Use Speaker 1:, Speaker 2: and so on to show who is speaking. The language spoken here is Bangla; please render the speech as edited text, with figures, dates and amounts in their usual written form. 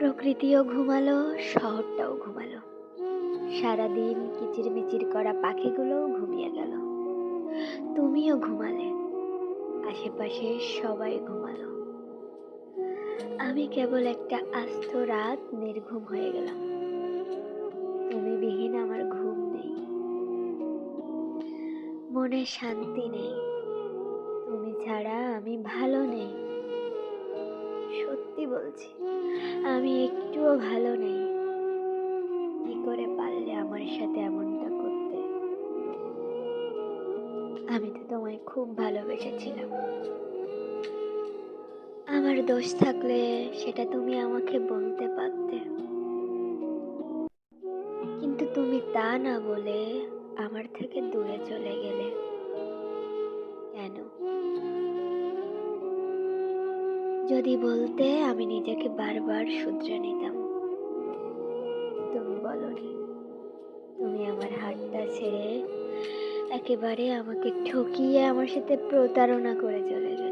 Speaker 1: প্রকৃতিও ঘুমালো, শহরটাও ঘুমালো। সারাদিন কিচিরমিচির করা পাখিগুলোও ঘুমিয়ে গেল। তুমিও ঘুমালে, আশেপাশে সবাই ঘুমালো। আমি কেবল একটা আস্ত রাত নির্ঘুম হয়ে গেলাম। তুমি বিহীন আমার ঘুম নেই, মনে শান্তি নেই। তুমি ছাড়া আমি ভালো নেই। সত্যি বলছি, আমি একটুও ভালো নেই। কি করে পারলে আমার সাথে এমনটা করতে? আমি তো তোমায় খুব ভালোবেসেছিলাম। আমার দোষ থাকলে সেটা তুমি আমাকে বলতে পারতে, কিন্তু তুমি তা না বলে আমার থেকে দূরে চলে গেলে। কেন? যদি বলতে আমি নিজেকে বারবার শুধরে নিতাম। তুমি বলনি। তুমি আমার হাতটা ছেড়ে একেবারে আমাকে ঠকিয়ে আমার সাথে প্রতারণা করে চলে গেলে।